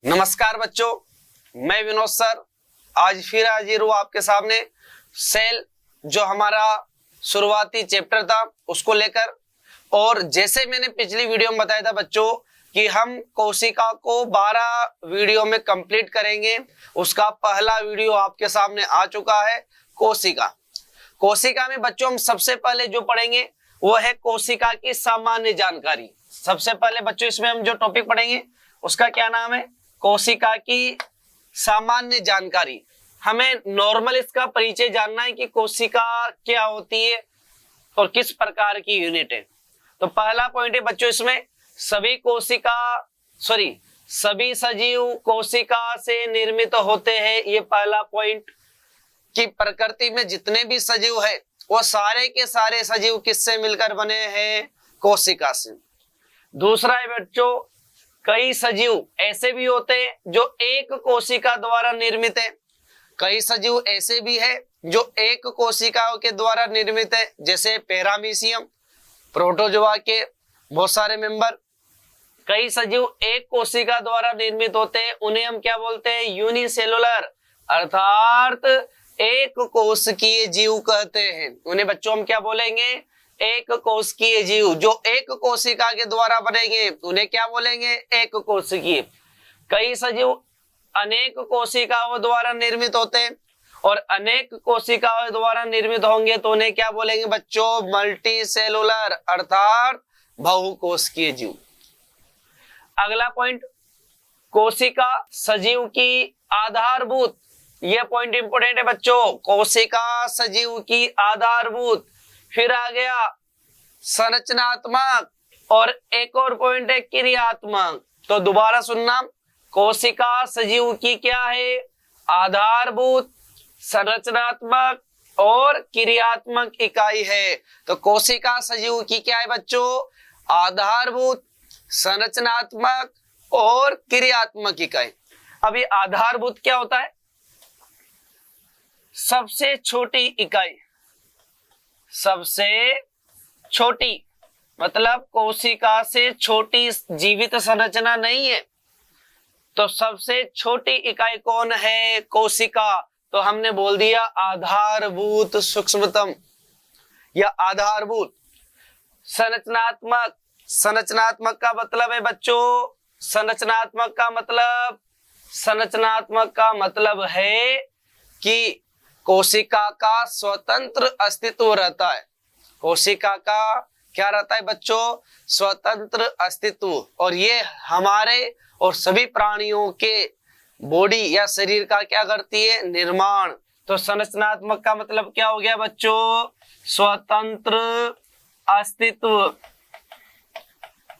नमस्कार बच्चों, मैं विनोद सर आज फिर हाजिर हूँ आपके सामने सेल जो हमारा शुरुआती चैप्टर था उसको लेकर। और जैसे मैंने पिछली वीडियो में बताया था बच्चों कि हम कोशिका को 12 वीडियो में कंप्लीट करेंगे। उसका पहला वीडियो आपके सामने आ चुका है कोशिका। कोशिका में बच्चों हम सबसे पहले जो पढ़ेंगे वो है कोशिका की सामान्य जानकारी। सबसे पहले बच्चों इसमें हम जो टॉपिक पढ़ेंगे उसका क्या नाम है? कोशिका की सामान्य जानकारी। हमें नॉर्मल इसका परिचय जानना है कि कोशिका क्या होती है और किस प्रकार की यूनिट है। तो पहला पॉइंट है बच्चों इसमें सभी सजीव कोशिका से निर्मित होते हैं। ये पहला पॉइंट कि प्रकृति में जितने भी सजीव है वो सारे के सारे सजीव किससे मिलकर बने हैं? कोशिका से। दूसरा है बच्चों कई सजीव ऐसे भी होते हैं जो एक कोशिका द्वारा निर्मित है। कई सजीव ऐसे भी है जो एक कोशिकाओं के द्वारा निर्मित है, जैसे पैरामीशियम, प्रोटोजोआ के बहुत सारे मेंबर। कई सजीव एक कोशिका द्वारा निर्मित होते हैं, उन्हें हम क्या बोलते हैं? यूनिसेलुलर अर्थात एक कोशिकीय जीव कहते हैं। उन्हें बच्चों हम क्या बोलेंगे? एक कोशिकीय जीव। जो एक कोशिका के द्वारा बनेंगे उन्हें क्या बोलेंगे? एक कोशिकीय। कई सजीव अनेक कोशिकाओं द्वारा निर्मित होते हैं और अनेक कोशिकाओं द्वारा निर्मित होंगे तो उन्हें क्या बोलेंगे बच्चों? मल्टी सेलुलर अर्थात बहुकोशिकीय जीव। अगला पॉइंट कोशिका सजीव की आधारभूत। यह पॉइंट इंपोर्टेंट है बच्चों, कोशिका सजीव की आधारभूत। फिर आ गया संरचनात्मक और एक और पॉइंट है क्रियात्मक। तो दोबारा सुनना, कोशिका सजीव की क्या है? आधारभूत, संरचनात्मक और क्रियात्मक इकाई है। तो कोशिका सजीव की क्या है बच्चों? आधारभूत, संरचनात्मक और क्रियात्मक इकाई। अभी आधारभूत क्या होता है? सबसे छोटी इकाई। सबसे छोटी मतलब कोशिका से छोटी जीवित संरचना नहीं है। तो सबसे छोटी इकाई कौन है? कोशिका। तो हमने बोल दिया आधारभूत सूक्ष्मतम या आधारभूत। संरचनात्मक, संरचनात्मक का मतलब है बच्चों, संरचनात्मक का मतलब है कि कोशिका का स्वतंत्र अस्तित्व रहता है। कोशिका का क्या रहता है बच्चों? स्वतंत्र अस्तित्व। और ये हमारे और सभी प्राणियों के बॉडी या शरीर का क्या करती है? निर्माण। तो संरचनात्मक का मतलब क्या हो गया बच्चों? स्वतंत्र अस्तित्व।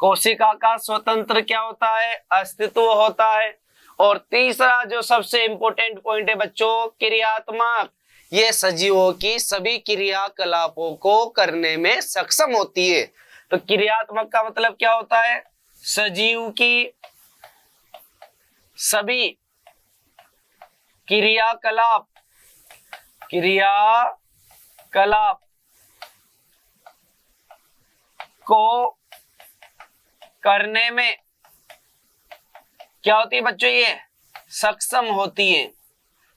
कोशिका का स्वतंत्र क्या होता है? अस्तित्व होता है। और तीसरा जो सबसे इंपॉर्टेंट पॉइंट है बच्चों क्रियात्मक। ये सजीवों की सभी क्रियाकलापों को करने में सक्षम होती है। तो क्रियात्मक का मतलब क्या होता है? सजीव की सभी क्रियाकलाप को करने में क्या होती है बच्चों? ये सक्षम होती है।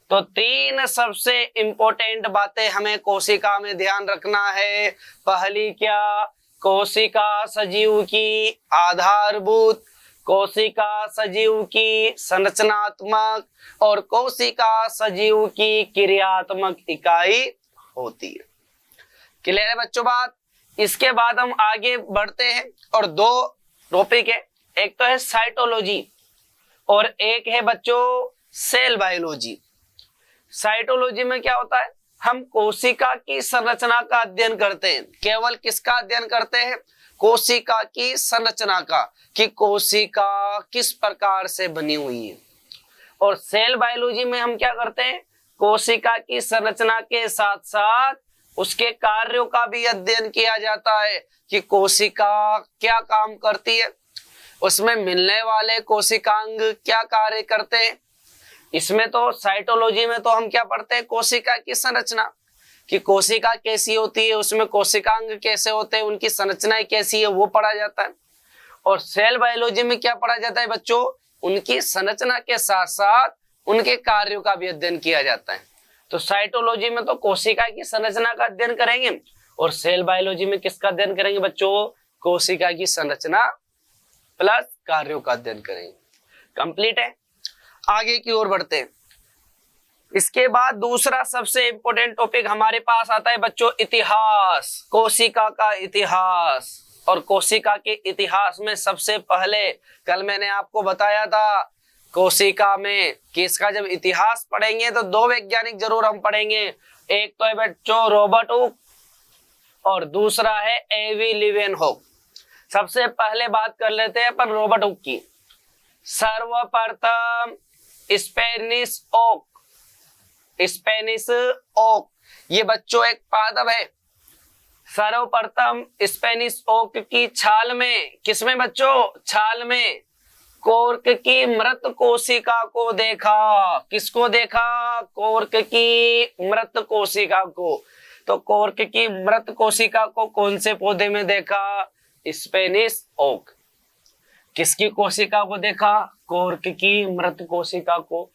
तो तीन सबसे इंपॉर्टेंट बातें हमें कोशिका में ध्यान रखना है। पहली क्या? कोशिका सजीव की आधारभूत, कोशिका सजीव की संरचनात्मक और कोशिका सजीव की क्रियात्मक इकाई होती है। क्लियर है बच्चों बात? इसके बाद हम आगे बढ़ते हैं और दो टॉपिक है, एक तो है साइटोलॉजी और एक है बच्चों सेल बायोलॉजी। साइटोलॉजी में क्या होता है? हम कोशिका की संरचना का अध्ययन करते हैं। केवल किसका अध्ययन करते हैं? कोशिका की संरचना का, कि कोशिका किस प्रकार से बनी हुई है। और सेल बायोलॉजी में हम क्या करते हैं? कोशिका की संरचना के साथ साथ उसके कार्यों का भी अध्ययन किया जाता है कि कोशिका क्या काम करती है, उसमें मिलने वाले कोशिकांग क्या कार्य करते हैं। इसमें तो साइटोलॉजी में तो हम क्या पढ़ते हैं? कोशिका की संरचना, कि कोशिका कैसी होती है, उसमें कोशिकांग कैसे होते हैं, उनकी संरचनाएं कैसी है, वो पढ़ा जाता है। और सेल बायोलॉजी में क्या पढ़ा जाता है बच्चों? उनकी संरचना के साथ साथ उनके कार्यों का भी अध्ययन किया जाता है। तो साइटोलॉजी में तो कोशिका की संरचना का अध्ययन करेंगे और सेल बायोलॉजी में किसका अध्ययन करेंगे बच्चों? कोशिका की संरचना प्लस कार्यों का अध्ययन करेंगे। कंप्लीट है। आगे की ओर बढ़ते हैं। इसके बाद दूसरा सबसे इंपॉर्टेंट टॉपिक हमारे पास आता है बच्चों, इतिहास, कोशिका का इतिहास। और कोशिका के इतिहास में सबसे पहले कल मैंने आपको बताया था कोशिका में कि इसका जब इतिहास पढ़ेंगे तो दो वैज्ञानिक जरूर हम पढ़ेंगे। एक तो है बच्चों रॉबर्ट हुक और दूसरा है एवी लीवेनहॉक। सबसे पहले बात कर लेते हैं अपन रॉबर्ट हुक की। सर्वप्रथम स्पेनिश ओक, ये बच्चों एक पादप है। सर्वप्रथम स्पेनिश ओक की छाल में, किसमें बच्चों? छाल में कोर्क की मृत कोशिका को देखा। किसको देखा? कोर्क की मृत कोशिका को। तो कोर्क की मृत कोशिका को कौन से पौधे में देखा? Spanish oak. किसकी कोशिका को देखा? कोर्क की मृत कोशिका को।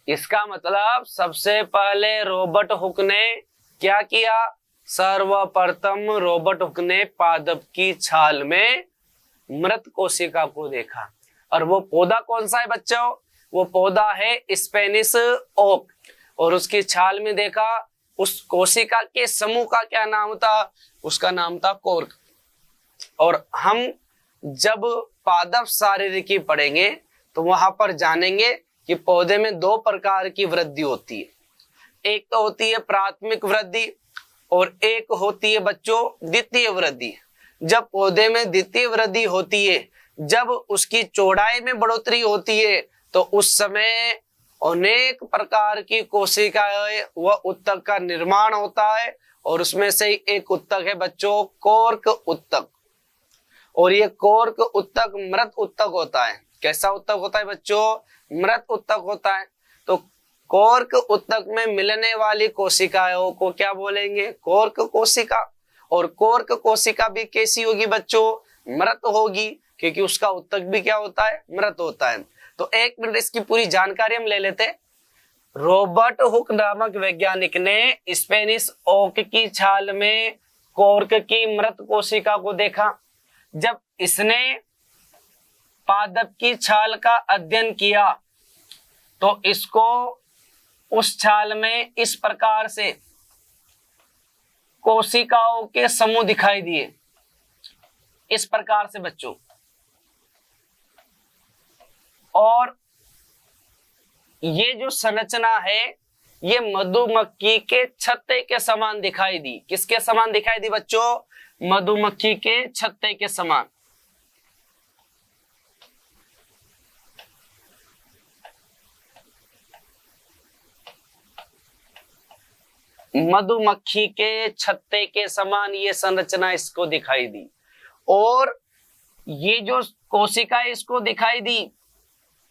इसका मतलब सबसे पहले रॉबर्ट हुक ने क्या किया? सर्वप्रथम रॉबर्ट हुक ने पादप की छाल में मृत कोशिका को देखा। और वो पौधा कौन सा है बच्चों? वो पौधा है स्पेनिश ओक। और उसकी छाल में देखा। उस कोशिका के समूह का क्या नाम था? उसका नाम था कोर्क। और हम जब पादप शारीरिकी पढ़ेंगे तो वहां पर जानेंगे कि पौधे में दो प्रकार की वृद्धि होती है। एक तो होती है प्राथमिक वृद्धि और एक होती है बच्चों द्वितीय वृद्धि। जब पौधे में द्वितीय वृद्धि होती है, जब उसकी चौड़ाई में बढ़ोतरी होती है, तो उस समय अनेक प्रकार की कोशिकाएं व उत्तक का निर्माण होता है। और उसमें से एक उत्तक है बच्चों कोर्क उत्तक। और ये कोर्क उत्तक मृत उत्तक होता है। कैसा उत्तक होता है बच्चों? मृत उत्तक होता है। तो कोर्क उत्तक में मिलने वाली कोशिकाओं को क्या बोलेंगे? कोर्क कोशिका। और कोर्क कोशिका भी कैसी होगी बच्चों? मृत होगी, क्योंकि उसका उत्तक भी क्या होता है? मृत होता है। तो एक मिनट इसकी पूरी जानकारी हम ले लेते हैं। रॉबर्ट हुक नामक वैज्ञानिक ने स्पेनिश ओक की छाल में कोर्क की मृत कोशिका को देखा। जब इसने पादप की छाल का अध्ययन किया तो इसको उस छाल में इस प्रकार से कोशिकाओं के समूह दिखाई दिए। इस प्रकार से बच्चों, और ये जो संरचना है ये मधुमक्खी के छत्ते के समान दिखाई दी। किसके समान दिखाई दी बच्चों? मधुमक्खी के छत्ते के समान। मधुमक्खी के छत्ते के समान ये संरचना इसको दिखाई दी। और ये जो कोशिका इसको दिखाई दी,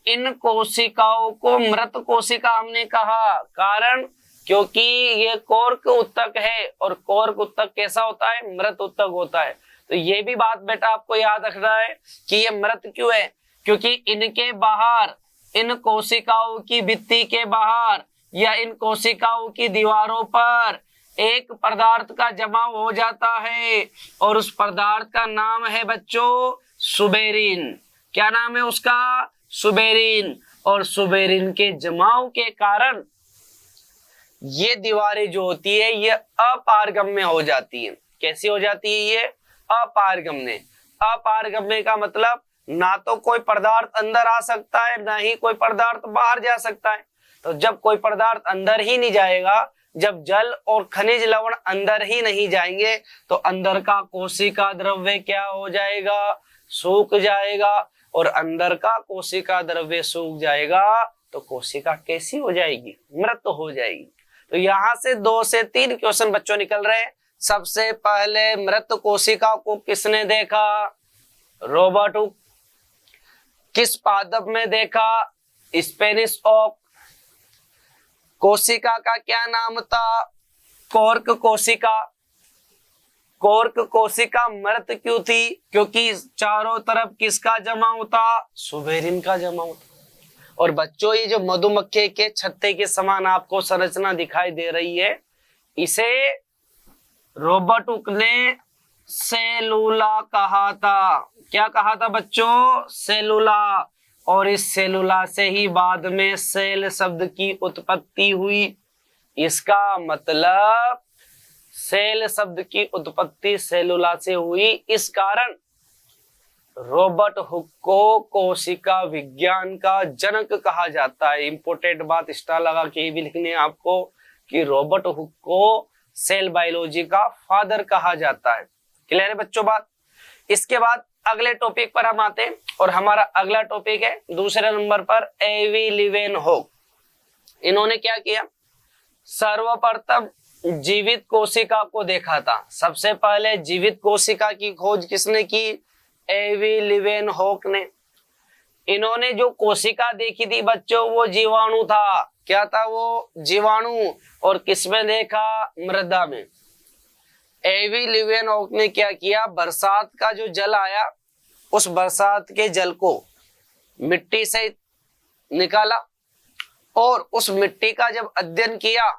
इन कोशिकाओं को मृत कोशिका हमने कहा। कारण क्योंकि ये कोर्क उत्तक है और कोर्क उत्तक कैसा होता है? मृत उत्तक होता है। तो ये भी बात बेटा आपको याद रखना है कि ये मृत क्यों है? क्योंकि इनके बाहर, इन कोशिकाओं की भित्ति के बाहर या इन कोशिकाओं की दीवारों पर एक पदार्थ का जमाव हो जाता है और उस पदार्थ का नाम है बच्चों सुबेरिन। क्या नाम है उसका? सुबेरिन। और सुबेरिन के जमाव के कारण ये दीवारें जो होती है ये अपारगम्य हो जाती है। कैसी हो जाती है ये? अपारगम्य। अपारगम्य का मतलब ना तो कोई पदार्थ अंदर आ सकता है, ना ही कोई पदार्थ बाहर जा सकता है। तो जब कोई पदार्थ अंदर ही नहीं जाएगा, जब जल और खनिज लवण अंदर ही नहीं जाएंगे, तो अंदर का कोशिका द्रव्य क्या हो जाएगा? सूख जाएगा। और अंदर का कोशिका द्रव्य सूख जाएगा तो कोशिका कैसी हो जाएगी? मृत हो जाएगी। तो यहाँ से 2 से 3 क्वेश्चन बच्चों निकल रहे हैं। सबसे पहले मृत कोशिका को किसने देखा? Robert Hooke. किस पादप में देखा? Spanish oak. कोशिका का क्या नाम था? कोर्क कोशिका। कोर्क कोशिका मृत क्यों थी? क्योंकि चारों तरफ किसका जमाव था? सुबेरिन का जमाव था। और बच्चों ये जो मधुमक्खी के छत्ते के समान आपको संरचना दिखाई दे रही है, इसे रॉबर्ट हुक ने सेलुला कहा था। क्या कहा था बच्चों? सेलुला। और इस सेलुला से ही बाद में सेल शब्द की उत्पत्ति हुई। इसका मतलब सेल शब्द की उत्पत्ति सेलुला से हुई। इस कारण रॉबर्ट हुक को कोशिका विज्ञान का जनक कहा जाता है। इंपोर्टेंट बात स्टार लगा के भी लिखनी है आपको कि रॉबर्ट हुक को सेल बायोलॉजी का फादर कहा जाता है। क्लियर है बच्चों बात? इसके बाद अगले टॉपिक पर हम आते हैं और हमारा अगला टॉपिक है दूसरे नंबर पर एवी लीवेनहॉक। इन्होंने क्या किया? सर्वप्रथम जीवित कोशिका को देखा था। सबसे पहले जीवित कोशिका की खोज किसने की? एवी लीवेनहॉक ने। इन्होंने जो कोशिका देखी थी बच्चों वो जीवाणु था। क्या था वो? जीवाणु। और किसमें देखा? मृदा में। एवी लीवेनहॉक ने क्या किया? बरसात का जो जल आया उस बरसात के जल को मिट्टी से निकाला और उस मिट्टी का जब अध्ययन किया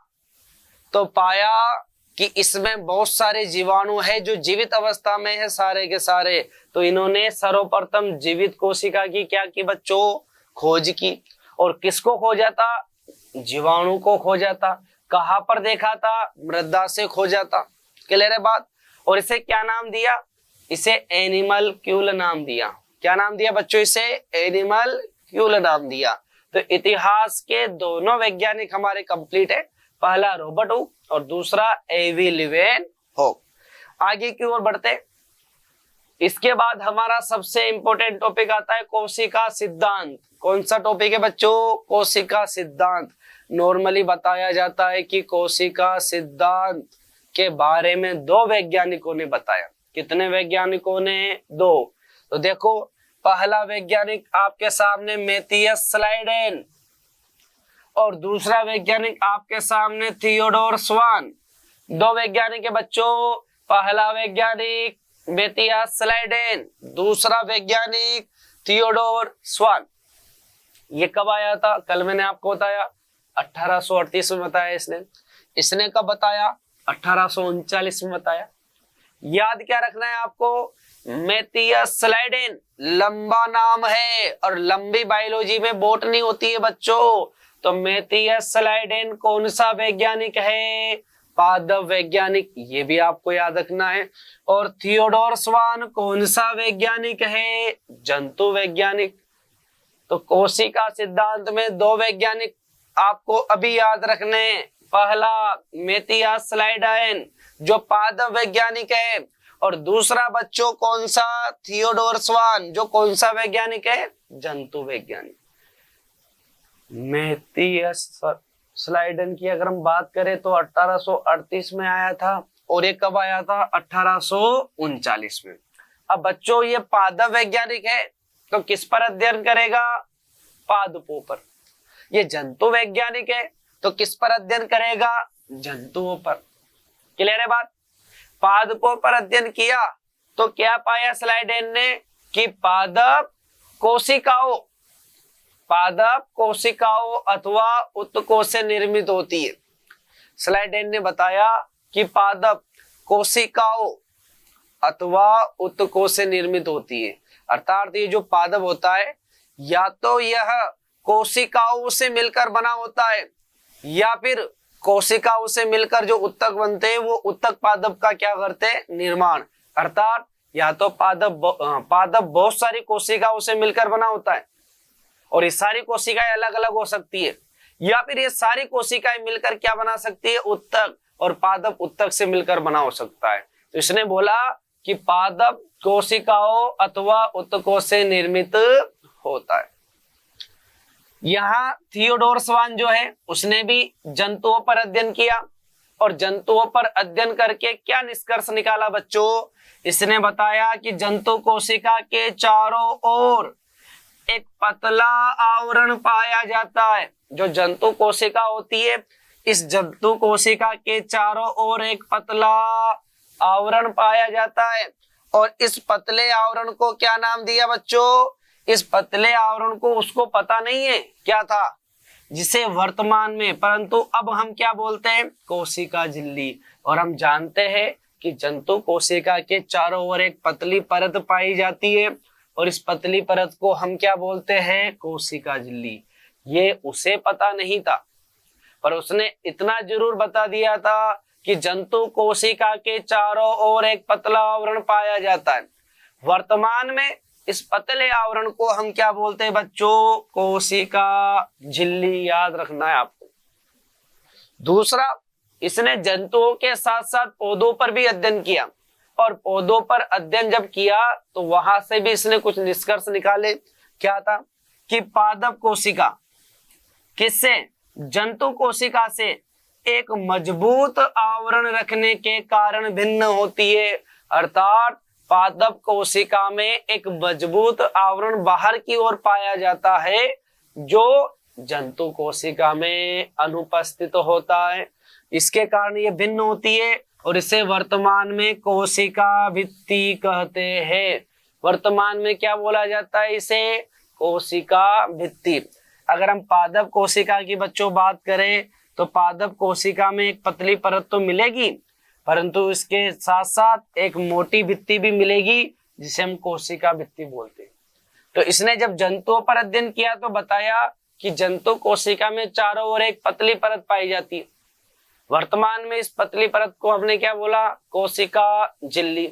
तो पाया कि इसमें बहुत सारे जीवाणु है जो जीवित अवस्था में है सारे के सारे। तो इन्होंने सर्वप्रथम जीवित कोशिका की क्या की बच्चों? खोज की। और किसको खोजा था? जीवाणु को खोजा था। कहां पर देखा था? मृदा से खोजा था। क्लियर है बात? और इसे क्या नाम दिया? इसे एनिमलक्यूल नाम दिया। क्या नाम दिया बच्चों? इसे एनिमलक्यूल नाम दिया। तो इतिहास के दोनों वैज्ञानिक हमारे कंप्लीट है। पहला रॉबर्ट हुक और दूसरा एवी लीवेनहॉक। आगे की ओर बढ़ते। इसके बाद हमारा सबसे इंपॉर्टेंट टॉपिक आता है कोशिका सिद्धांत। कौन सा टॉपिक है बच्चों? कोशिका सिद्धांत। नॉर्मली बताया जाता है कि कोशिका सिद्धांत के बारे में दो वैज्ञानिकों ने बताया। कितने वैज्ञानिकों ने? दो। तो देखो पहला वैज्ञानिक आपके सामने मैथियस स्लाइडेन और दूसरा वैज्ञानिक आपके सामने थियोडोर स्वान। दो वैज्ञानिक है बच्चों। पहला वैज्ञानिक मैथियस स्लाइडेन, दूसरा वैज्ञानिक थियोडोर स्वान। ये कब आया था? कल मैंने आपको बताया 1838 में बताया इसने कब बताया? 1839 में बताया। याद क्या रखना है आपको? मैथियस स्लाइडेन लंबा नाम है और लंबी बायोलॉजी में बोटनी होती है बच्चों। तो मैथियस स्लाइडेन कौन सा वैज्ञानिक है? पादप वैज्ञानिक। ये भी आपको याद रखना है। और थियोडोर स्वान कौन सा वैज्ञानिक है? जंतु वैज्ञानिक। तो कोशिका सिद्धांत में दो वैज्ञानिक आपको अभी याद रखने। पहला मैथियस स्लाइडेन जो पादप वैज्ञानिक है और दूसरा बच्चों कौन सा? थियोडोर स्वान जो कौन सा वैज्ञानिक है? जंतु वैज्ञानिक। मैथियस स्लाइडेन की अगर हम बात करें तो 1838 में आया था और ये कब आया था? 1839 में। अब बच्चों ये पादप वैज्ञानिक है तो किस पर अध्ययन करेगा? पादपों पर। ये जंतु वैज्ञानिक है तो किस पर अध्ययन करेगा? जंतुओं पर। क्लियर है बात? पादपों पर अध्ययन किया तो क्या पाया स्लाइडेन ने? कि पादप कोशिकाओं अथवा उत्तकों से निर्मित होती है। स्लाइडेन ने बताया कि पादप कोशिकाओं अथवा उत्तकों से निर्मित होती है। अर्थात ये जो पादप होता है या तो यह कोशिकाओं से मिलकर बना होता है या फिर कोशिकाओं से मिलकर जो उत्तक बनते हैं वो उत्तक पादप का क्या करते हैं? निर्माण। अर्थात या तो पादप बहुत सारी कोशिकाओं से मिलकर बना होता है और ये सारी कोशिकाएं अलग अलग हो सकती है, या फिर ये सारी कोशिकाएं मिलकर क्या बना सकती है? उत्तक। और पादप उत्तक से मिलकर बना हो सकता है। तो इसने बोला कि पादप कोशिकाओं अथवा उत्तकों से निर्मित होता है। यहाँ थियोडोर स्वान जो है उसने भी जंतुओं पर अध्ययन किया और जंतुओं पर अध्ययन करके क्या निष्कर्ष निकाला बच्चों? इसने बताया कि जंतु कोशिका के चारों ओर एक पतला आवरण पाया जाता है। जो जंतु कोशिका होती है इस जंतु कोशिका के चारों ओर एक पतला आवरण पाया जाता है। और इस पतले आवरण को क्या नाम दिया बच्चों? इस पतले आवरण को उसको पता नहीं है क्या था, जिसे वर्तमान में, परंतु अब हम क्या बोलते हैं? कोशिका झिल्ली। और हम जानते हैं कि जंतु कोशिका के चारों ओर एक पतली परत पाई जाती है और इस पतली परत को हम क्या बोलते हैं? कोशिका झिल्ली। ये उसे पता नहीं था, पर उसने इतना जरूर बता दिया था कि जंतु कोशिका के चारों ओर एक पतला आवरण पाया जाता है। वर्तमान में इस पतले आवरण को हम क्या बोलते हैं बच्चों? कोशिका झिल्ली। याद रखना है आपको। दूसरा, इसने जंतुओं के साथ साथ पौधों पर भी अध्ययन किया और पौधों पर अध्ययन जब किया तो वहां से भी इसने कुछ निष्कर्ष निकाले। क्या था? कि पादप कोशिका किससे? जंतु कोशिका से एक मजबूत आवरण रखने के कारण भिन्न होती है। अर्थात पादप कोशिका में एक मजबूत आवरण बाहर की ओर पाया जाता है जो जंतु कोशिका में अनुपस्थित होता है। इसके कारण ये भिन्न होती है और इसे वर्तमान में कोशिका भित्ति कहते हैं। वर्तमान में क्या बोला जाता है इसे? कोशिका भित्ति। अगर हम पादप कोशिका की बच्चों बात करें तो पादप कोशिका में एक पतली परत तो मिलेगी, परंतु इसके साथ साथ एक मोटी भित्ति भी मिलेगी जिसे हम कोशिका भित्ति बोलते हैं। तो इसने जब जंतुओं पर अध्ययन किया तो बताया कि जंतु कोशिका में चारों ओर एक पतली परत पाई जाती है। वर्तमान में इस पतली परत को हमने क्या बोला? कोशिका झिल्ली।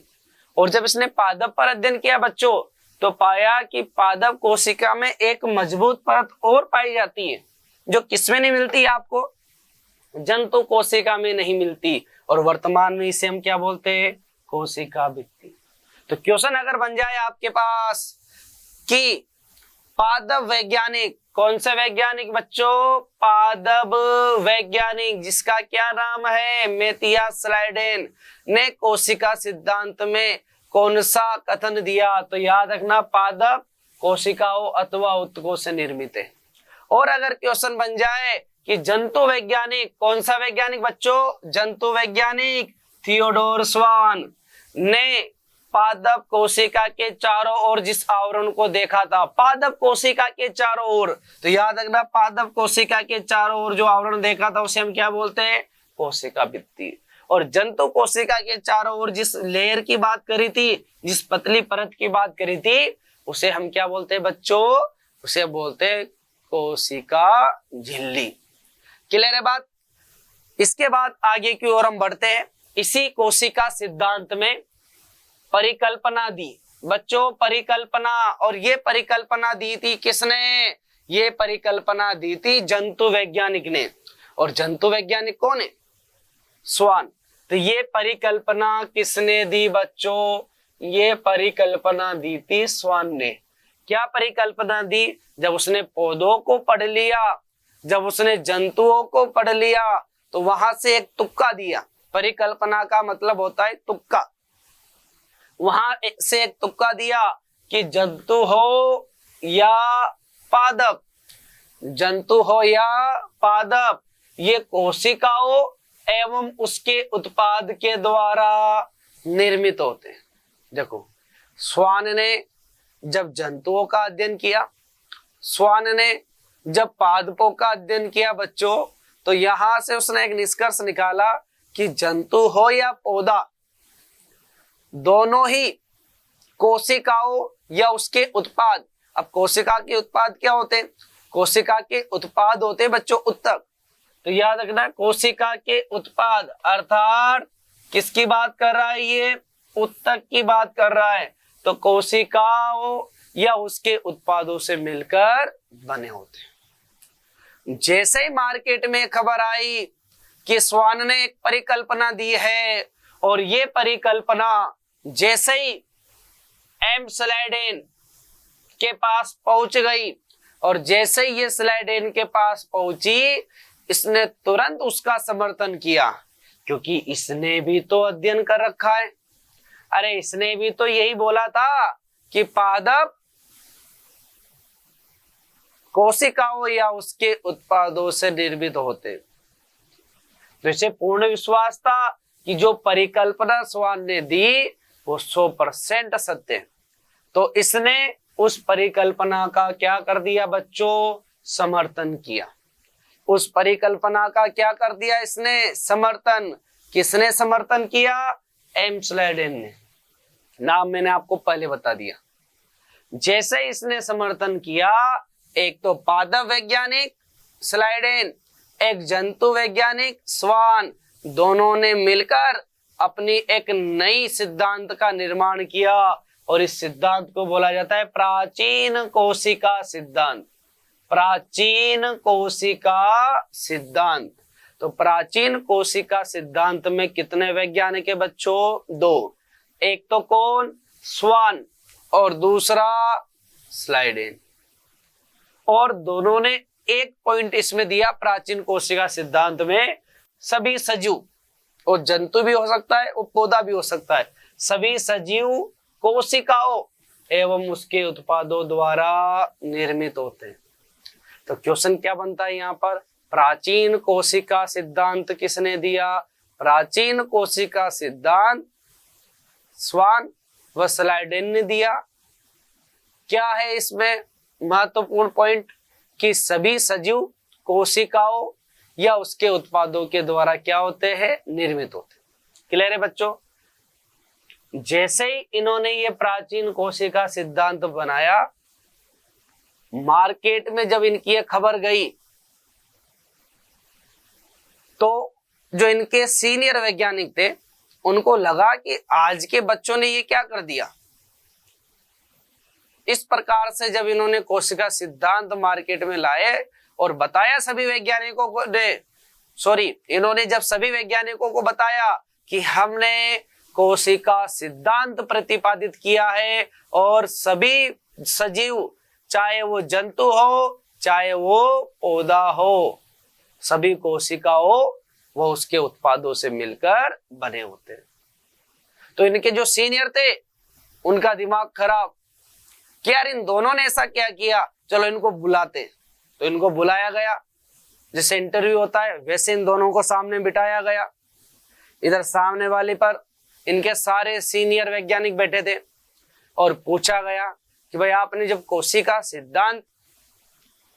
और जब इसने पादप पर अध्ययन किया बच्चों तो पाया कि पादप कोशिका में एक मजबूत परत और पाई जाती है जो किसमें नहीं मिलती आपको? जंतु कोशिका में नहीं मिलती। और वर्तमान में इसे हम क्या बोलते हैं? कोशिका भित्ति। तो क्वेश्चन अगर बन जाए आपके पास कि पादप वैज्ञानिक, कौन से वैज्ञानिक बच्चों? पादप वैज्ञानिक, जिसका क्या नाम है? मैथियस स्लाइडेन, ने कोशिका सिद्धांत में कौन सा कथन दिया? तो याद रखना, पादप कोशिकाओं अथवा ऊतकों से निर्मित है। और अगर क्वेश्चन बन जाए कि जंतु वैज्ञानिक, कौन सा वैज्ञानिक बच्चों? जंतु वैज्ञानिक थियोडोर स्वान ने पादप कोशिका के चारों ओर जिस आवरण को देखा था, पादप कोशिका के चारों ओर, तो याद रखना पादप कोशिका के चारों ओर जो आवरण देखा था उसे हम क्या बोलते हैं? कोशिका भित्ति। और जंतु कोशिका के चारों ओर जिस लेयर की बात करी थी, जिस पतली परत की बात करी थी, उसे हम क्या बोलते हैं बच्चों? उसे बोलते हैं कोशिका झिल्ली। क्लियर है बात? इसके बाद आगे की ओर हम बढ़ते हैं। इसी कोशिका सिद्धांत में परिकल्पना दी बच्चों, परिकल्पना। और ये परिकल्पना दी थी किसने? ये परिकल्पना दी थी जंतु वैज्ञानिक ने। और जंतु वैज्ञानिक कौन है? स्वान। तो ये परिकल्पना किसने दी बच्चों? ये परिकल्पना दी थी स्वान ने। क्या परिकल्पना दी? जब उसने पौधों को पढ़ लिया, जब उसने जंतुओं को पढ़ लिया, तो वहां से एक तुक्का दिया। परिकल्पना का मतलब होता है तुक्का। वहां से एक तुक्का दिया कि जंतु हो या पादप, जंतु हो या पादप, ये कोशिकाओं एवं उसके उत्पाद के द्वारा निर्मित होते हैं। देखो, स्वान ने जब जंतुओं का अध्ययन किया, स्वान ने जब पादपों का अध्ययन किया बच्चों, तो यहां से उसने एक निष्कर्ष निकाला कि जंतु हो या पौधा, दोनों ही कोशिकाओं या उसके उत्पाद। अब कोशिका के उत्पाद क्या होते हैं? कोशिका के उत्पाद होते हैं बच्चों ऊतक। तो याद रखना, कोशिका के उत्पाद अर्थात किसकी बात कर रहा है? ये ऊतक की बात कर रहा है। तो कोशिकाओं या उसके उत्पादों से मिलकर बने होते हैं। जैसे ही मार्केट में खबर आई कि स्वान ने एक परिकल्पना दी है और ये परिकल्पना जैसे ही एम स्लाइडेन के पास पहुंच गई और जैसे ही ये स्लाइडेन के पास पहुंची, इसने तुरंत उसका समर्थन किया, क्योंकि इसने भी तो अध्ययन कर रखा है। अरे इसने भी तो यही बोला था कि पादप कोशिकाओं या उसके उत्पादों से निर्मित होते। तो इसे पूर्ण विश्वास था कि जो परिकल्पना स्वान ने दी वो 100% सत्य है। तो इसने उस परिकल्पना का क्या कर दिया बच्चों, समर्थन किया। उस परिकल्पना का क्या कर दिया इसने, समर्थन। किसने समर्थन किया, एम स्लाइडेन ने। नाम मैंने आपको पहले बता दिया। जैसे इसने समर्थन किया, एक तो पादप वैज्ञानिक स्लाइडेन, एक जंतु वैज्ञानिक स्वान, दोनों ने मिलकर अपनी एक नई सिद्धांत का निर्माण किया और इस सिद्धांत को बोला जाता है प्राचीन कोशिका सिद्धांत। प्राचीन कोशिका सिद्धांत। तो प्राचीन कोशिका सिद्धांत में कितने वैज्ञानिक है बच्चों, 2। एक तो कौन, स्वान, और दूसरा स्लाइडेन। और दोनों ने एक पॉइंट इसमें दिया प्राचीन कोशिका सिद्धांत में, सभी सजीव, और जंतु भी हो सकता है और पौधा भी हो सकता है, सभी सजीव कोशिकाओं एवं उसके उत्पादों द्वारा निर्मित होते हैं। तो क्वेश्चन क्या बनता है यहाँ पर, प्राचीन कोशिका सिद्धांत किसने दिया, प्राचीन कोशिका सिद्धांत स्वान व स्लाइडेन ने दिया। क्या है इसमें महत्वपूर्ण पॉइंट, कि सभी सजीव कोशिकाओं या उसके उत्पादों के द्वारा क्या होते हैं, निर्मित होते हैं। क्लियर है बच्चों। जैसे ही इन्होंने ये प्राचीन कोशिका सिद्धांत बनाया, मार्केट में जब इनकी ये खबर गई तो जो इनके सीनियर वैज्ञानिक थे उनको लगा कि आज के बच्चों ने ये क्या कर दिया। इस प्रकार से जब इन्होंने कोशिका सिद्धांत मार्केट में लाए और बताया सभी वैज्ञानिकों को, इन्होंने जब सभी वैज्ञानिकों को बताया कि हमने कोशिका सिद्धांत प्रतिपादित किया है और सभी सजीव, चाहे वो जंतु हो चाहे वो पौधा हो, सभी कोशिकाओं वो उसके उत्पादों से मिलकर बने होते हैं। तो इनके जो सीनियर थे उनका दिमाग खराब कि यार इन दोनों ने ऐसा क्या किया, चलो इनको बुलाते। तो इनको बुलाया गया, जैसे इंटरव्यू होता है वैसे इन दोनों को सामने बिठाया गया। इधर सामने वाले पर इनके सारे सीनियर वैज्ञानिक बैठे थे और पूछा गया कि भाई आपने जब कोशिका सिद्धांत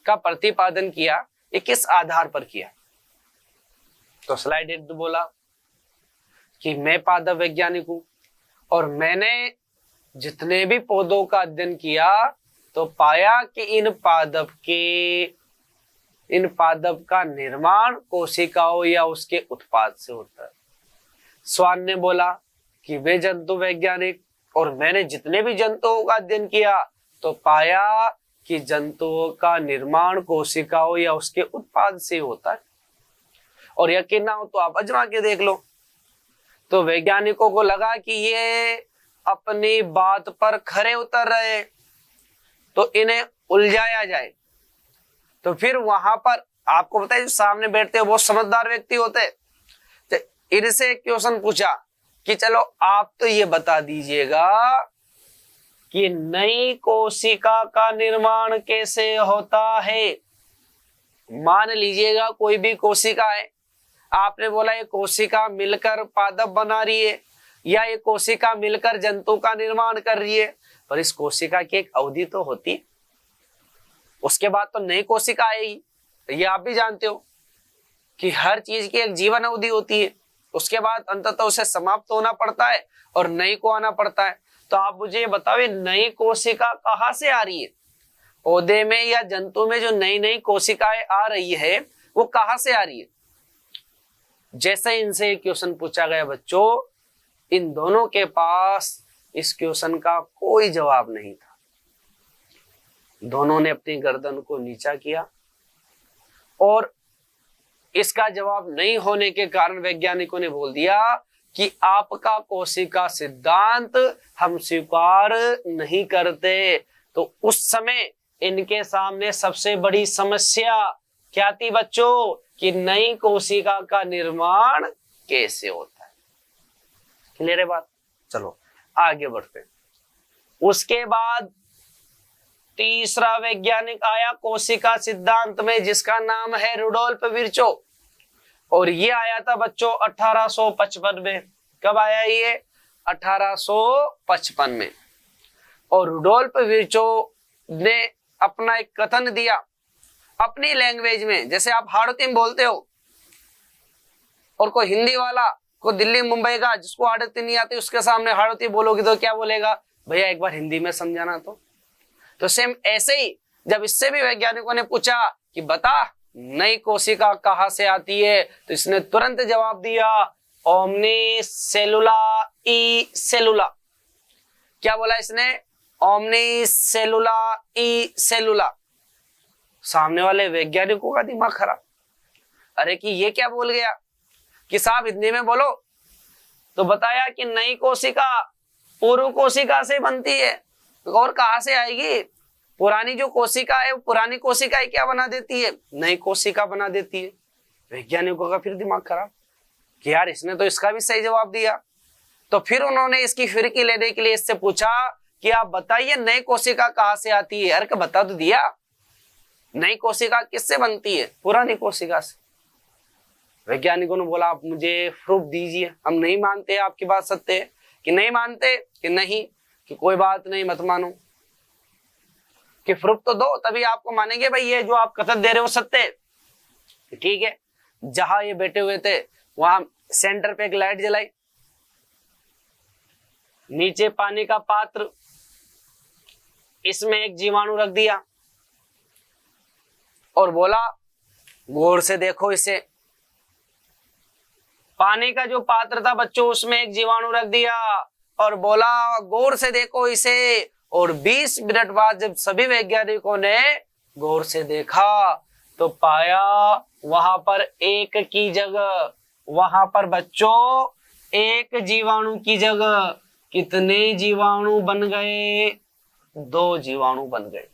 का प्रतिपादन किया ये किस आधार पर किया। तो स्लाइडेन बोला कि मैं पादप वैज्ञानिक हूं और मैंने जितने भी पौधों का अध्ययन किया तो पाया कि इन पादप का निर्माण कोशिकाओं या उसके उत्पाद से होता है। स्वान ने बोला कि वे जंतु वैज्ञानिक और मैंने जितने भी जंतुओं का अध्ययन किया तो पाया कि जंतुओं का निर्माण कोशिकाओं या उसके उत्पाद से होता है। और यकीन ना हो तो आप आजमा के देख लो। तो वैज्ञानिकों को लगा कि ये अपनी बात पर खरे उतर रहे तो इन्हें उलझाया जाए। तो फिर वहां पर आपको पता है जो सामने बैठते हैं बहुत समझदार व्यक्ति होते हैं, तो इनसे एक क्वेश्चन पूछा कि चलो आप तो ये बता दीजिएगा कि नई कोशिका का निर्माण कैसे होता है। मान लीजिएगा कोई भी कोशिका है, आपने बोला ये कोशिका मिलकर पादप बना रही है या ये कोशिका मिलकर जंतु का निर्माण कर रही है, पर इस कोशिका की एक अवधि तो होती है, उसके बाद तो नई कोशिका आएगी। ये आप भी जानते हो कि हर चीज की एक जीवन अवधि होती है, उसके बाद अंततः उसे समाप्त होना पड़ता है और नई को आना पड़ता है। तो आप मुझे ये बताओ नई कोशिका कहाँ से आ रही है, पौधे में या जंतु में जो नई नई कोशिकाएं आ रही है वो कहाँ से आ रही है। जैसे इनसे क्वेश्चन पूछा गया बच्चों, इन दोनों के पास इस क्वेश्चन का कोई जवाब नहीं था। दोनों ने अपनी गर्दन को नीचा किया और इसका जवाब नहीं होने के कारण वैज्ञानिकों ने बोल दिया कि आपका कोशिका सिद्धांत हम स्वीकार नहीं करते। तो उस समय इनके सामने सबसे बड़ी समस्या क्या थी बच्चों, कि नई कोशिका का निर्माण कैसे होता है। क्लियर है बात। चलो आगे बढ़ते हैं। उसके बाद तीसरा वैज्ञानिक आया कोशिका सिद्धांत में, जिसका नाम है रुडोल्फ विर्चो। और ये आया था बच्चों 1855 में। कब आया ये? 1855 में। और रुडोल्फ विर्चो ने अपना एक कथन दिया अपनी लैंग्वेज में, जैसे आप हाड़ौती में बोलते हो और कोई हिंदी वाला, कोई दिल्ली मुंबई का जिसको हाड़ौती नहीं आती उसके सामने हाड़ौती बोलोगे तो क्या बोलेगा? भैया एक बार हिंदी में समझाना। तो सेम ऐसे ही जब इससे भी वैज्ञानिकों ने पूछा कि बता नई कोशिका कहां से आती है, तो इसने तुरंत जवाब दिया ओमनी सेलुला ई सेलुला। क्या बोला इसने? ओमनी सेलुला ई सेलुला। सामने वाले वैज्ञानिकों का दिमाग खराब, अरे कि ये क्या बोल गया कि साहब हिंदी में बोलो। तो बताया कि नई कोशिका पूर्व कोशिका से बनती है, और कहां से आएगी? पुरानी जो कोशिका है वो पुरानी कोशिका ही क्या बना देती है? नई कोशिका बना देती है। वैज्ञानिकों का फिर दिमाग खराब कि यार इसने तो इसका भी सही जवाब दिया। तो फिर उन्होंने इसकी फिरकी लेने के लिए इससे पूछा कि आप बताइए नई कोशिका कहां से आती है? अरे बता तो दिया, नई कोशिका किससे बनती है? पुरानी कोशिका से। वैज्ञानिकों ने बोला आप मुझे प्रूफ दीजिए, हम नहीं मानते आपकी बात सत्य है। कि नहीं मानते? कि नहीं, कि कोई बात नहीं मत मानो, कि प्रूफ तो दो तभी आपको मानेंगे भाई ये जो आप कथन दे रहे हो सत्य है। ठीक है, जहां ये बैठे हुए थे वहां सेंटर पे एक लाइट जलाई, नीचे पानी का पात्र, इसमें एक जीवाणु रख दिया और बोला गौर से देखो इसे। पानी का जो पात्र था बच्चों उसमें एक जीवाणु रख दिया और बोला गौर से देखो इसे। और 20 मिनट बाद जब सभी वैज्ञानिकों ने गौर से देखा तो पाया वहां पर एक की जगह, वहां पर बच्चों एक जीवाणु की जगह कितने जीवाणु बन गए? 2 जीवाणु बन गए।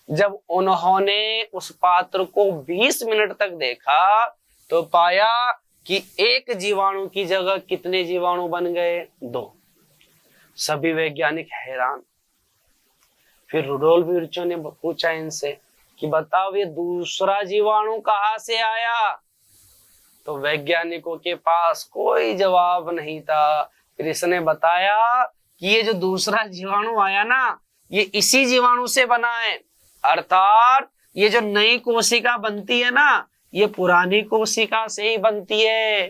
जब उन्होंने उस पात्र को 20 मिनट तक देखा तो पाया कि एक जीवाणु की जगह कितने जीवाणु बन गए? 2। सभी वैज्ञानिक हैरान। फिर रुडोल्फ विर्चो ने पूछा इनसे कि बताओ ये दूसरा जीवाणु कहां से आया? तो वैज्ञानिकों के पास कोई जवाब नहीं था। फिर इसने बताया कि ये जो दूसरा जीवाणु आया ना ये इसी जीवाणु से बना है, अर्थात ये जो नई कोशिका बनती है ना ये पुरानी कोशिका से ही बनती है।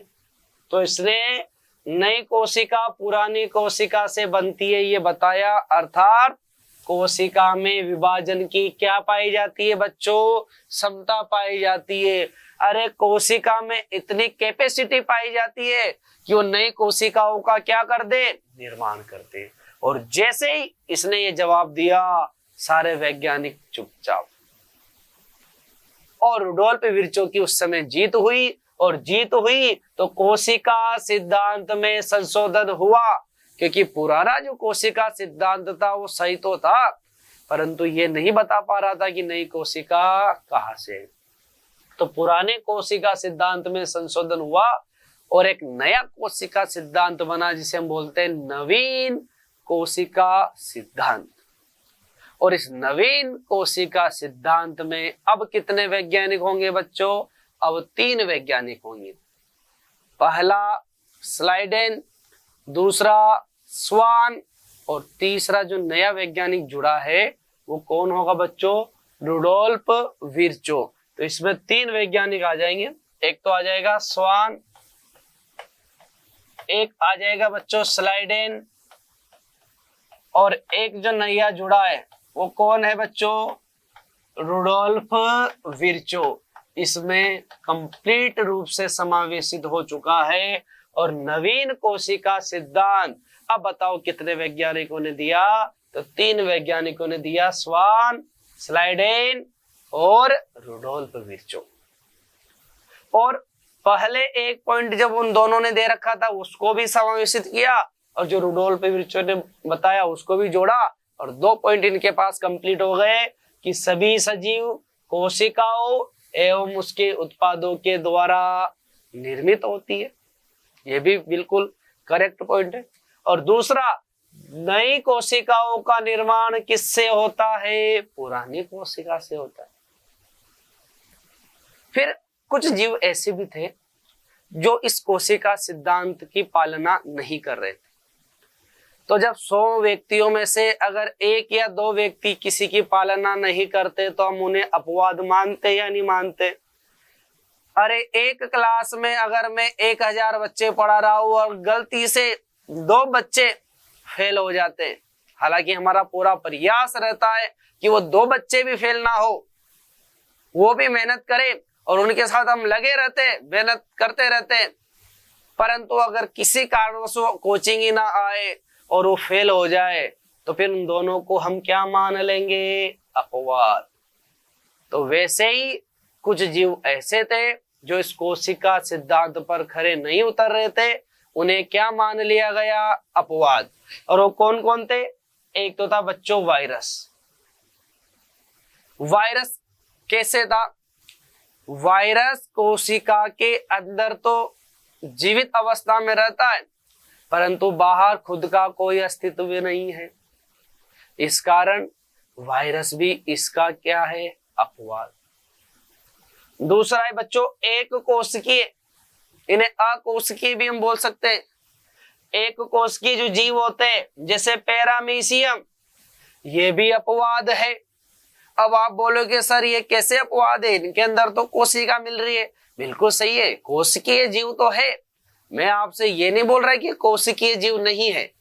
तो इसने नई कोशिका पुरानी कोशिका से बनती है ये बताया, अर्थात कोशिका में विभाजन की क्या पाई जाती है बच्चों? क्षमता पाई जाती है। अरे कोशिका में इतनी कैपेसिटी पाई जाती है कि वो नई कोशिकाओं का क्या कर दे? निर्माण कर दे। और जैसे ही इसने ये जवाब दिया सारे वैज्ञानिक चुपचाप। और रुडोल्फ विर्चो की उस समय जीत हुई, और जीत हुई तो कोशिका सिद्धांत में संशोधन हुआ, क्योंकि पुराना जो कोशिका सिद्धांत था वो सही तो था परंतु ये नहीं बता पा रहा था कि नई कोशिका कहां से है। तो पुराने कोशिका सिद्धांत में संशोधन हुआ और एक नया कोशिका सिद्धांत बना जिसे हम बोलते हैं नवीन कोशिका सिद्धांत। और इस नवीन कोशिका सिद्धांत में अब कितने वैज्ञानिक होंगे बच्चों? अब 3 वैज्ञानिक होंगे। पहला स्लाइडेन, दूसरा स्वान, और तीसरा जो नया वैज्ञानिक जुड़ा है वो कौन होगा बच्चों? Rudolf Virchow. तो इसमें 3 वैज्ञानिक आ जाएंगे। एक तो आ जाएगा स्वान, एक आ जाएगा बच्चों स्लाइडेन, और एक जो नया जुड़ा है वो कौन है बच्चों? Rudolf Virchow. इसमें कंप्लीट रूप से समावेशित हो चुका है। और नवीन कोशिका सिद्धांत अब बताओ कितने वैज्ञानिकों ने दिया? तो 3 वैज्ञानिकों ने दिया, स्वान, स्लाइडेन और रुडोल्फ विर्चो। और पहले एक पॉइंट जब उन दोनों ने दे रखा था उसको भी समावेशित किया, और जो रुडोल्फ विर्चो ने बताया उसको भी जोड़ा, और 2 पॉइंट इनके पास कंप्लीट हो गए कि सभी सजीव कोशिकाओं एवं उसके उत्पादों के द्वारा निर्मित होती है। ये भी बिल्कुल करेक्ट पॉइंट है। और दूसरा, नई कोशिकाओं का निर्माण किससे होता है? पुरानी कोशिका से होता है। फिर कुछ जीव ऐसे भी थे जो इस कोशिका सिद्धांत की पालना नहीं कर रहे थे। तो जब 100 व्यक्तियों में से अगर 1 या 2 व्यक्ति किसी की पालना नहीं करते तो हम उन्हें अपवाद मानते या नहीं मानते? अरे एक क्लास में अगर मैं 1000 बच्चे पढ़ा रहा हूं और गलती से 2 बच्चे फेल हो जाते हैं, हालांकि हमारा पूरा प्रयास रहता है कि वो 2 बच्चे भी फेल ना हो, वो भी मेहनत करें और उनके साथ हम लगे रहते, मेहनत करते रहते, परंतु अगर किसी कारणवश कोचिंग ही ना आए और वो फेल हो जाए तो फिर उन दोनों को हम क्या मान लेंगे? अपवाद। तो वैसे ही कुछ जीव ऐसे थे जो इस कोशिका सिद्धांत पर खरे नहीं उतर रहे थे, उन्हें क्या मान लिया गया? अपवाद। और वो कौन कौन थे? एक तो था बच्चों वायरस। वायरस कैसे था? वायरस कोशिका के अंदर तो जीवित अवस्था में रहता है परंतु बाहर खुद का कोई अस्तित्व भी नहीं है, इस कारण वायरस भी इसका क्या है? अपवाद। दूसरा है बच्चों एक कोशिकीय, इन्हें अकोशिकीय भी हम बोल सकते हैं। एक कोशिकीय जो जीव होते हैं जैसे पैरामीशियम, ये भी अपवाद है। अब आप बोलोगे सर ये कैसे अपवाद है, इनके अंदर तो कोशिका मिल रही है। बिल्कुल सही है, कोशिकीय जीव तो है, मैं आपसे ये नहीं बोल रहा कि कोशिकीय जीव नहीं है,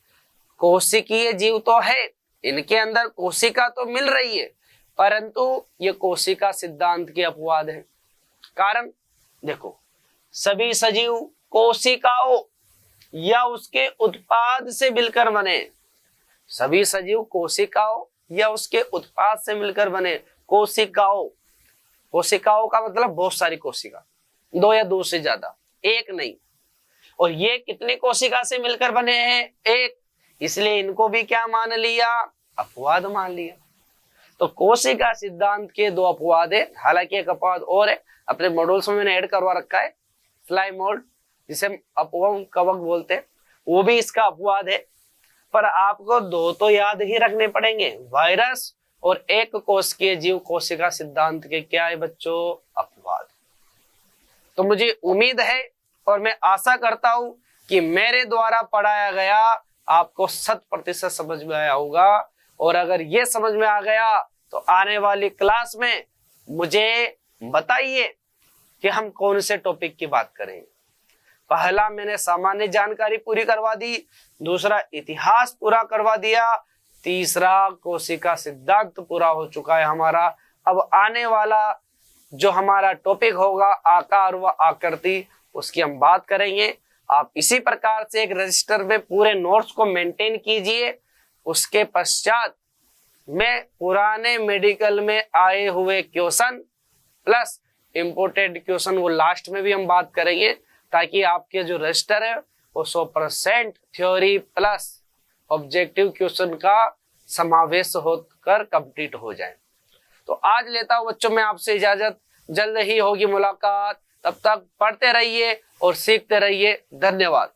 कोशिकीय जीव तो है, इनके अंदर कोशिका तो मिल रही है परंतु ये कोशिका सिद्धांत के अपवाद है। कारण देखो, सभी सजीव कोशिकाओं या उसके उत्पाद से मिलकर बने, सभी सजीव कोशिकाओं या उसके उत्पाद से मिलकर बने। कोशिकाओं, कोशिकाओं का मतलब बहुत सारी कोशिका, 2 या 2 से ज्यादा, एक नहीं। और ये कितनी कोशिका से मिलकर बने हैं? एक, इसलिए इनको भी क्या मान लिया? अपवाद मान लिया। तो कोशिका सिद्धांत के 2 अपवाद है, हालांकि एक अपवाद और है अपने मॉड्यूल्स में मैंने ऐड करवा रखा है, फ्लाई मोड जिसे हम अपवम कवक बोलते हैं, वो भी इसका अपवाद है। पर आपको 2 तो याद ही रखने पड़ेंगे, वायरस और एक कोशिकीय जीव कोशिका सिद्धांत के क्या है बच्चों? अपवाद। तो मुझे उम्मीद है और मैं आशा करता हूं कि मेरे द्वारा पढ़ाया गया आपको 100% समझ में आया होगा। और अगर ये समझ में आ गया तो आने वाली क्लास में मुझे बताइए कि हम कौन से टॉपिक की बात करें। पहला मैंने सामान्य जानकारी पूरी करवा दी, दूसरा इतिहास पूरा करवा दिया, तीसरा कोशिका सिद्धांत पूरा हो चुका है हमारा। अब आने वाला जो हमारा टॉपिक होगा आकार व आकृति, उसकी हम बात करेंगे। आप इसी प्रकार से एक रजिस्टर में पूरे नोट्स को मेंटेन कीजिए। उसके पश्चात मैं पुराने मेडिकल में आए हुए क्वेश्चन प्लस इम्पोर्टेंट क्वेश्चन वो लास्ट में भी हम बात करेंगे, ताकि आपके जो रजिस्टर है वो 100% थ्योरी प्लस ऑब्जेक्टिव क्वेश्चन का समावेश होकर कंप्लीट हो जाए। तो आज लेता हूं बच्चों मैं आपसे इजाजत, जल्द ही होगी मुलाकात, तब तक पढ़ते रहिए और सीखते रहिए। धन्यवाद।